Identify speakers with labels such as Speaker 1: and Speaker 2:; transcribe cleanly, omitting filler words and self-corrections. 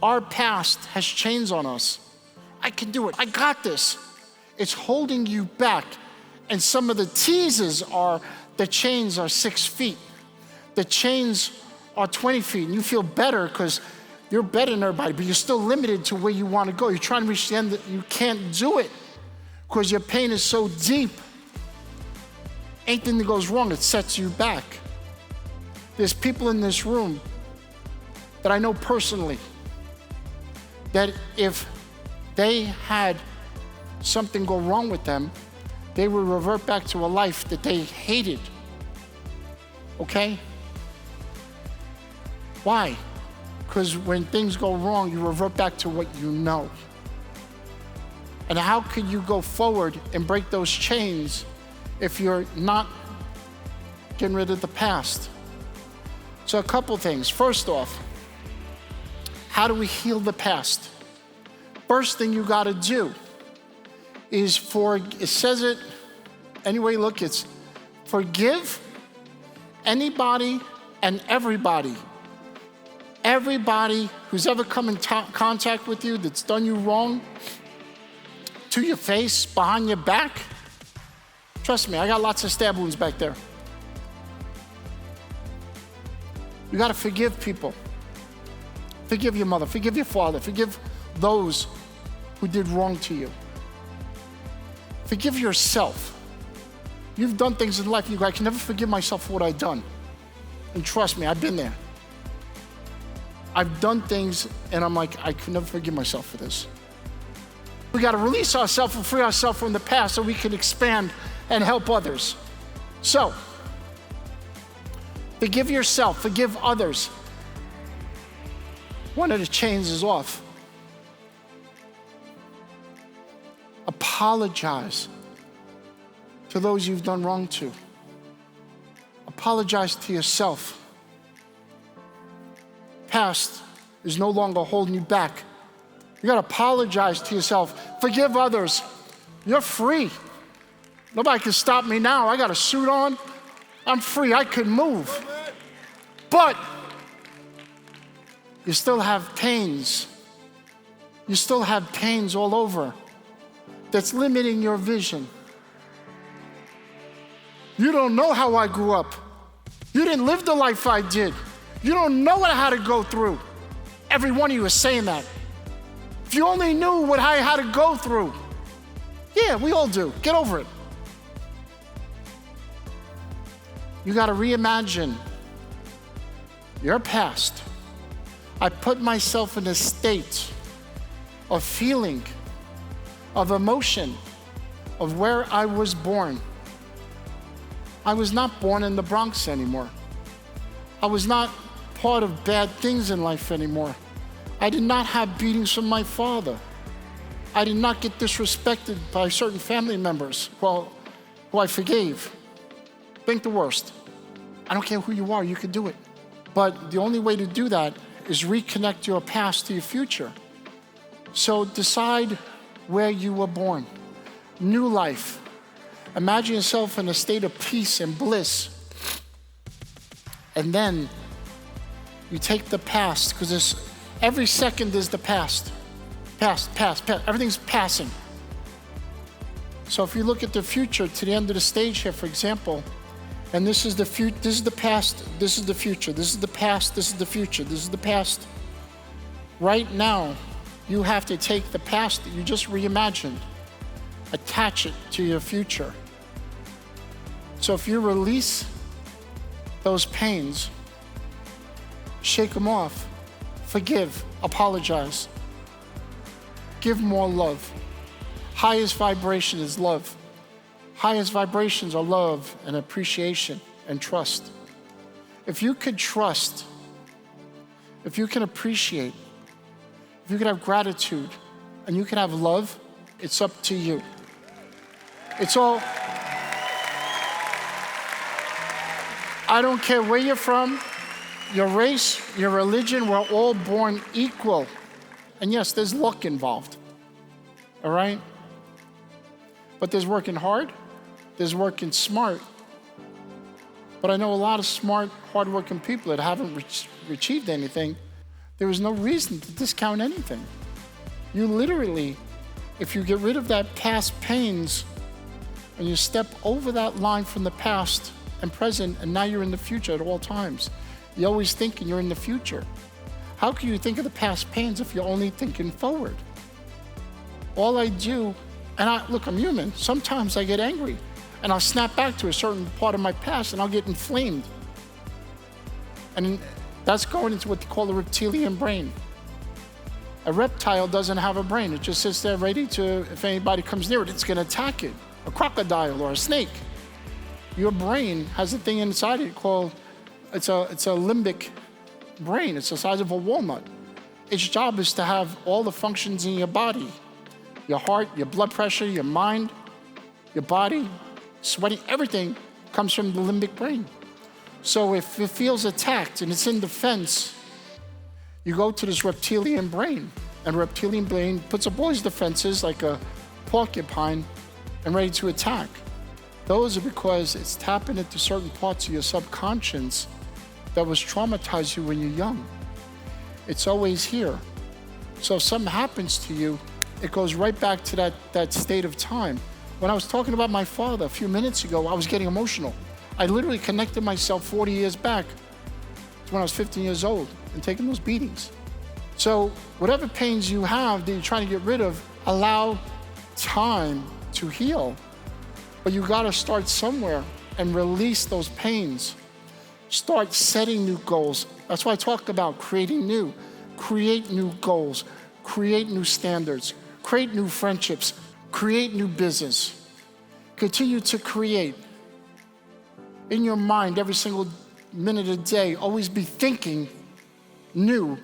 Speaker 1: our past has chains on us. I can do it, I got this. It's holding you back. And some of the teases are, the chains are 6 feet. The chains are 20 feet. And you feel better because you're better than everybody, but you're still limited to where you want to go. You're trying to reach the end, that you can't do it because your pain is so deep. Anything that goes wrong, it sets you back. There's people in this room that I know personally that if they had something go wrong with them, they would revert back to a life that they hated. Okay? Why? Because when things go wrong, you revert back to what you know. And how could you go forward and break those chains if you're not getting rid of the past? So a couple things. First off, how do we heal the past? First thing you gotta do is it says it, anyway you look, it's forgive anybody and everybody. Everybody who's ever come in contact with you that's done you wrong, to your face, behind your back. Trust me, I got lots of stab wounds back there. You gotta forgive people. Forgive your mother, forgive your father, forgive those who did wrong to you. Forgive yourself. You've done things in life, you go, I can never forgive myself for what I've done. And trust me, I've been there. I've done things and I'm like, I could never forgive myself for this. We gotta release ourselves and free ourselves from the past so we can expand and help others. So, forgive yourself, forgive others. One of the chains is off. Apologize to those you've done wrong to. Apologize to yourself. Past is no longer holding you back. You gotta apologize to yourself. Forgive others. You're free. Nobody can stop me now. I got a suit on. I'm free, I can move. But you still have pains. You still have pains all over that's limiting your vision. You don't know how I grew up. You didn't live the life I did. You don't know what I had to go through. Every one of you is saying that. If you only knew what I had to go through. Yeah, we all do. Get over it. You got to reimagine your past. I put myself in a state of feeling, of emotion, of where I was born. I was not born in the Bronx anymore. I was not part of bad things in life anymore. I did not have beatings from my father. I did not get disrespected by certain family members who I forgave. Think the worst. I don't care who you are, you can do it. But the only way to do that is reconnect your past to your future. So decide where you were born. New life. Imagine yourself in a state of peace and bliss. And then you take the past, because every second is the past. Past. Everything's passing. So if you look at the future, to the end of the stage here, for example, and this is the past, this is the future, this is the past, this is the future, this is the past. Right now, you have to take the past that you just reimagined, attach it to your future. So if you release those pains, shake them off, forgive, apologize, give more love. Highest vibration is love. Highest vibrations are love and appreciation and trust. If you could trust, if you can appreciate, if you could have gratitude, and you can have love, it's up to you. It's all, I don't care where you're from, your race, your religion, we're all born equal. And yes, there's luck involved, all right? But there's working hard, there's working smart. But I know a lot of smart, hardworking people that haven't achieved anything There is no reason to discount anything. You literally, if you get rid of that past pains and you step over that line from the past and present, and now you're in the future at all times. You're always thinking you're in the future. How can you think of the past pains if you're only thinking forward? All I do, look, I'm human. Sometimes I get angry and I'll snap back to a certain part of my past and I'll get inflamed. And that's going into what they call the reptilian brain. A reptile doesn't have a brain. It just sits there ready to, if anybody comes near it, it's going to attack it. A crocodile or a snake. Your brain has a thing inside it called, it's a limbic brain. It's the size of a walnut. Its job is to have all the functions in your body. Your heart, your blood pressure, your mind, your body, sweating, everything comes from the limbic brain. So if it feels attacked and it's in defense, you go to this reptilian brain, and the reptilian brain puts up all these defenses like a porcupine and ready to attack. Those are because it's tapping into certain parts of your subconscious that was traumatized you when you're young. It's always here. So if something happens to you, it goes right back to that state of time. When I was talking about my father a few minutes ago, I was getting emotional. I literally connected myself 40 years back to when I was 15 years old and taking those beatings. So whatever pains you have that you're trying to get rid of, allow time to heal. But you gotta start somewhere and release those pains. Start setting new goals. That's why I talk about creating new. Create new goals, create new standards, create new friendships, create new business. Continue to create. In your mind, every single minute of the day, always be thinking new.